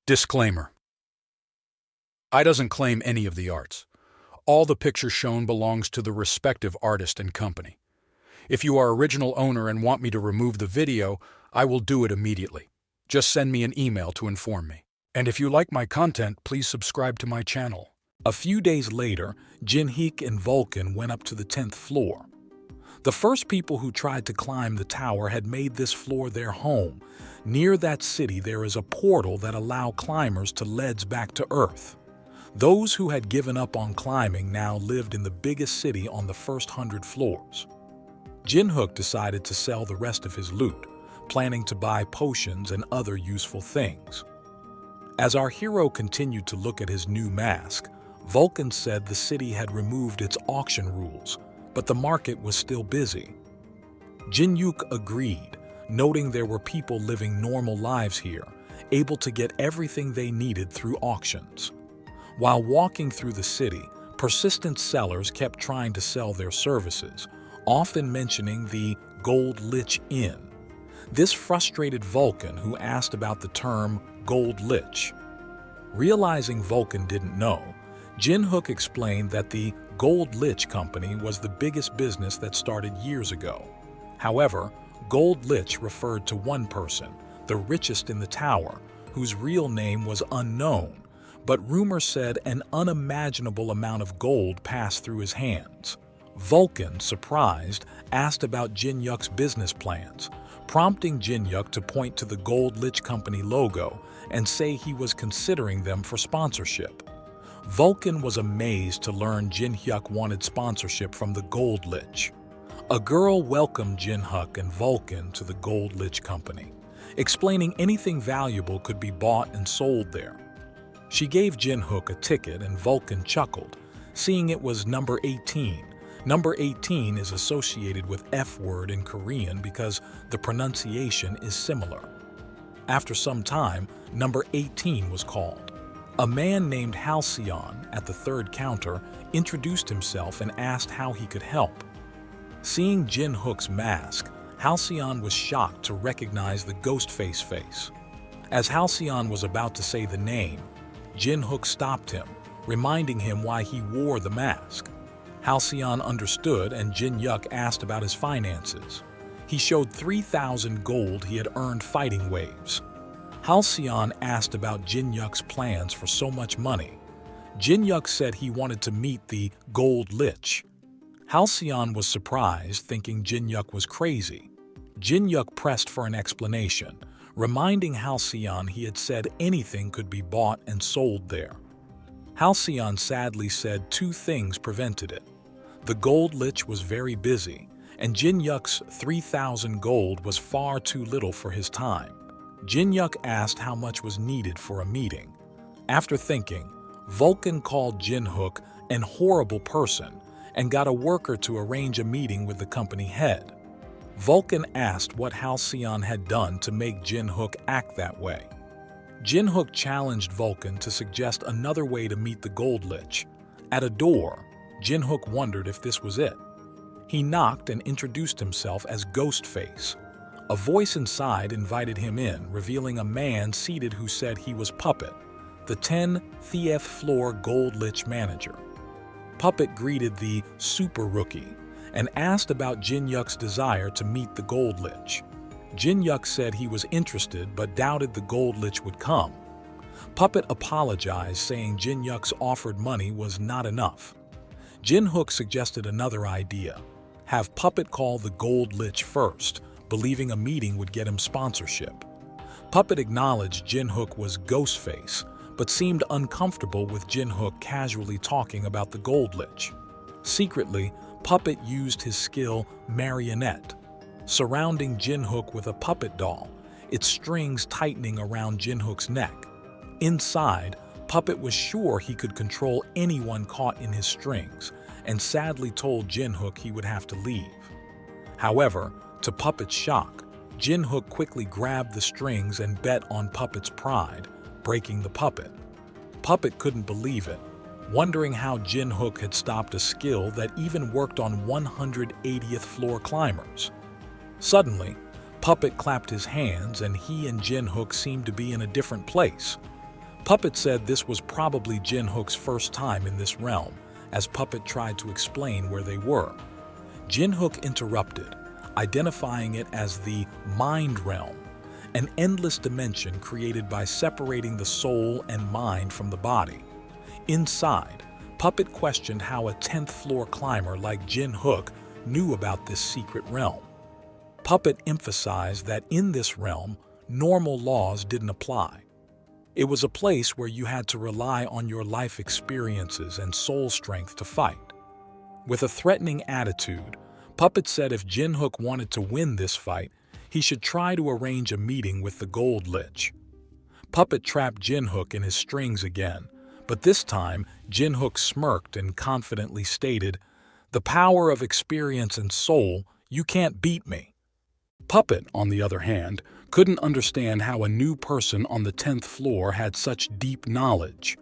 Disclaimer. I doesn't claim any of the arts. All the pictures shown belongs to the respective artist and company. If you are original owner and want me to remove the video, I will do it immediately. Just send me an email to inform me. And if you like my content, please subscribe to my channel. A few days later, Jin-hyuk and Vulcan went up to the 10th floor. The first people who tried to climb the tower had made this floor their home. Near that city, there is a portal that allows climbers to leads back to Earth. Those who had given up on climbing now lived in the biggest city on the first 100 floors. Jin-hyuk decided to sell the rest of his loot, planning to buy potions and other useful things. As our hero continued to look at his new mask, Vulcan said the city had removed its auction rules, but the market was still busy. Jin-hyuk agreed, noting there were people living normal lives here, able to get everything they needed through auctions. While walking through the city, persistent sellers kept trying to sell their services, often mentioning the Gold Lich Inn. This frustrated Vulcan, who asked about the term Gold Lich. Realizing Vulcan didn't know, Jin-hyuk explained that the Gold Lich Company was the biggest business that started years ago. However, Gold Lich referred to one person, the richest in the tower, whose real name was unknown, but rumor said an unimaginable amount of gold passed through his hands. Vulcan, surprised, asked about Jin-hyuk's business plans, prompting Jin-hyuk to point to the Gold Lich Company logo and say he was considering them for sponsorship. Vulcan was amazed to learn Jin-hyuk wanted sponsorship from the Gold Lich. A girl welcomed Jin-hyuk and Vulcan to the Gold Lich Company, explaining anything valuable could be bought and sold there. She gave Jin-hyuk a ticket and Vulcan chuckled, seeing it was number 18. Number 18 is associated with F-word in Korean because the pronunciation is similar. After some time, number 18 was called. A man named Halcyon at the third counter introduced himself and asked how he could help. Seeing Jin-hyuk's mask, Halcyon was shocked to recognize the Ghostface face. As Halcyon was about to say the name, Jin-hyuk stopped him, reminding him why he wore the mask. Halcyon understood and Jin-hyuk asked about his finances. He showed 3,000 gold he had earned fighting waves. Halcyon asked about Jin-hyuk's plans for so much money. Jin-hyuk said he wanted to meet the Gold Lich. Halcyon was surprised, thinking Jin-hyuk was crazy. Jin-hyuk pressed for an explanation, reminding Halcyon he had said anything could be bought and sold there. Halcyon sadly said two things prevented it. The Gold Lich was very busy, and Jin-hyuk's 3,000 gold was far too little for his time. Jin-hyuk asked how much was needed for a meeting. After thinking, Vulcan called Jin-hyuk an horrible person and got a worker to arrange a meeting with the company head. Vulcan asked what Halcyon had done to make Jin-hyuk act that way. Jin-hyuk challenged Vulcan to suggest another way to meet the Gold Lich. At a door, Jin-hyuk wondered if this was it. He knocked and introduced himself as Ghostface. A voice inside invited him in, revealing a man seated who said he was Puppet, the 10th floor Gold Lich manager. Puppet greeted the super rookie and asked about Jin-hyuk's desire to meet the Gold Lich. Jin-hyuk said he was interested but doubted the Gold Lich would come. Puppet apologized, saying Jin-hyuk's offered money was not enough. Jin-hyuk suggested another idea: have Puppet call the Gold Lich first, believing a meeting would get him sponsorship. Puppet acknowledged Jin-hyuk was Ghostface, but seemed uncomfortable with Jin-hyuk casually talking about the Gold Lich. Secretly, Puppet used his skill Marionette, surrounding Jin-hyuk with a puppet doll, its strings tightening around Jin-hyuk's neck. Inside, Puppet was sure he could control anyone caught in his strings, and sadly told Jin-hyuk he would have to leave. However, to Puppet's shock, Jin-hyuk quickly grabbed the strings and bet on Puppet's pride, breaking the puppet. Puppet couldn't believe it, wondering how Jin-hyuk had stopped a skill that even worked on 180th floor climbers. Suddenly, Puppet clapped his hands and he and Jin-hyuk seemed to be in a different place. Puppet said this was probably Jin Hook's first time in this realm, as Puppet tried to explain where they were. Jin Hook interrupted, identifying it as the mind realm, an endless dimension created by separating the soul and mind from the body. Inside, Puppet questioned how a 10th floor climber like Jin Hook knew about this secret realm. Puppet emphasized that in this realm, normal laws didn't apply. It was a place where you had to rely on your life experiences and soul strength to fight. With a threatening attitude, Puppet said if Jin Hook wanted to win this fight, he should try to arrange a meeting with the Gold Lich. Puppet trapped Jin Hook in his strings again, but this time Jin Hook smirked and confidently stated, "The power of experience and soul, you can't beat me." Puppet, on the other hand, couldn't understand how a new person on the 10th floor had such deep knowledge.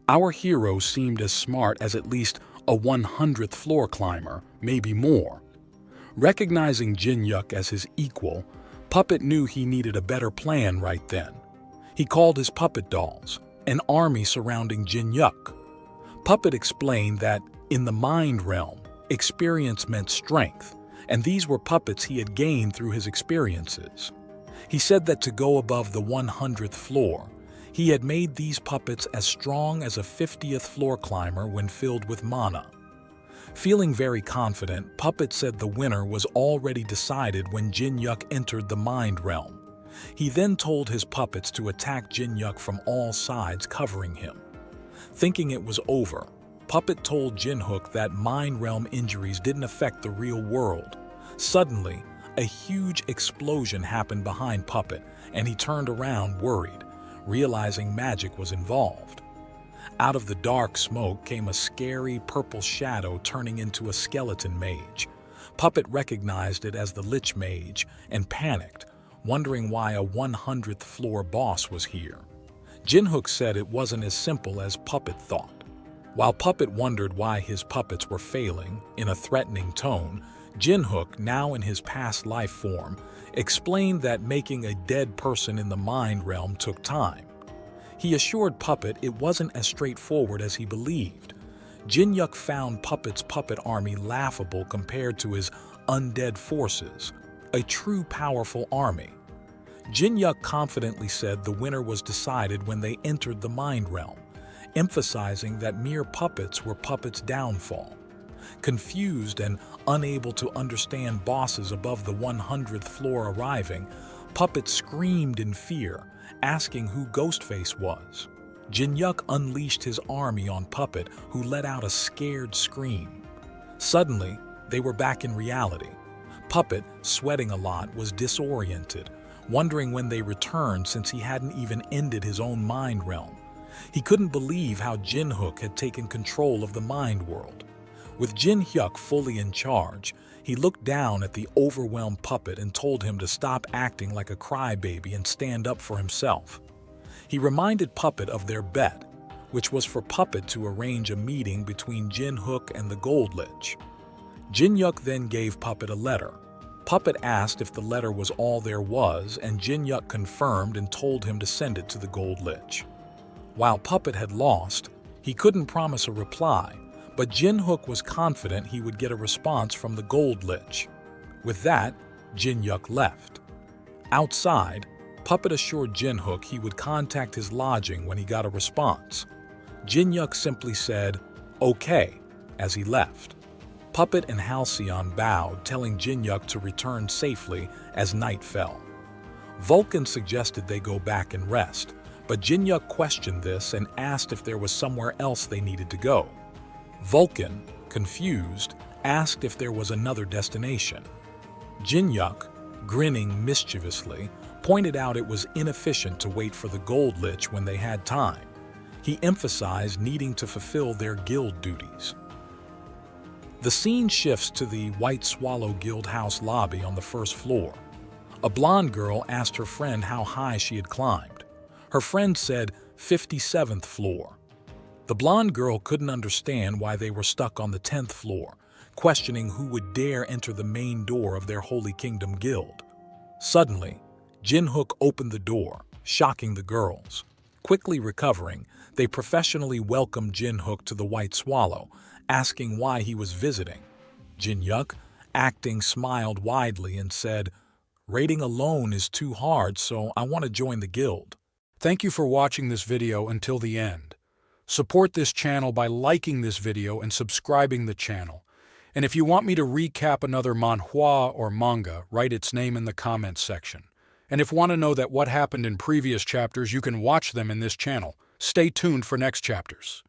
Our hero seemed as smart as at least a 100th floor climber, maybe more. Recognizing Jin Yuk as his equal, Puppet knew he needed a better plan right then. He called his puppet dolls, an army surrounding Jin Yuk. Puppet explained that, in the mind realm, experience meant strength, and these were puppets he had gained through his experiences. He said that to go above the 100th floor, he had made these puppets as strong as a 50th floor climber when filled with mana. Feeling very confident, Puppet said the winner was already decided when Jin Yuk entered the mind realm. He then told his puppets to attack Jin Yuk from all sides, covering him. Thinking it was over, Puppet told Jin Hook that mind realm injuries didn't affect the real world. Suddenly, a huge explosion happened behind Puppet, and he turned around worried, realizing magic was involved. Out of the dark smoke came a scary purple shadow turning into a skeleton mage. Puppet recognized it as the Lich Mage and panicked, wondering why a 100th floor boss was here. Jin Hook said it wasn't as simple as Puppet thought. While Puppet wondered why his puppets were failing, in a threatening tone, Jin Hook, now in his past life form, explained that making a dead person in the mind realm took time. He assured Puppet it wasn't as straightforward as he believed. Jin Yuk found Puppet's puppet army laughable compared to his undead forces, a true powerful army. Jin Yuk confidently said the winner was decided when they entered the mind realm, emphasizing that mere puppets were Puppet's downfall. Confused and unable to understand bosses above the 100th floor arriving, Puppet screamed in fear, asking who Ghostface was. Jin Yuk unleashed his army on Puppet, who let out a scared scream. Suddenly, they were back in reality. Puppet, sweating a lot, was disoriented, wondering when they returned since he hadn't even ended his own mind realm. He couldn't believe how Jin Hook had taken control of the mind world. With Jin Hyuk fully in charge, he looked down at the overwhelmed Puppet and told him to stop acting like a crybaby and stand up for himself. He reminded Puppet of their bet, which was for Puppet to arrange a meeting between Jin Hook and the Gold Lich. Jin Yuk then gave Puppet a letter. Puppet asked if the letter was all there was, and Jin Yuk confirmed and told him to send it to the Gold Lich. While Puppet had lost, he couldn't promise a reply, but Jin Hook was confident he would get a response from the Gold Lich. With that, Jin Yuk left. Outside, Puppet assured Jin Hook he would contact his lodging when he got a response. Jin Yuk simply said, "Okay," as he left. Puppet and Halcyon bowed, telling Jin Yuk to return safely as night fell. Vulcan suggested they go back and rest, but Jin Yuk questioned this and asked if there was somewhere else they needed to go. Vulcan, confused, asked if there was another destination. Jin Yuk, grinning mischievously, pointed out it was inefficient to wait for the Gold Lich when they had time. He emphasized needing to fulfill their guild duties. The scene shifts to the White Swallow Guild House lobby on the first floor. A blonde girl asked her friend how high she had climbed. Her friend said 57th floor. The blonde girl couldn't understand why they were stuck on the 10th floor, questioning who would dare enter the main door of their Holy Kingdom guild. Suddenly, Jin Hook opened the door, shocking the girls. Quickly recovering, they professionally welcomed Jin Hook to the White Swallow, asking why he was visiting. Jin Yuk, acting, smiled widely and said, "Raiding alone is too hard, so I want to join the guild." Thank you for watching this video until the end. Support this channel by liking this video and subscribing the channel. And if you want me to recap another manhwa or manga, write its name in the comments section. And if you want to know that what happened in previous chapters, you can watch them in this channel. Stay tuned for next chapters.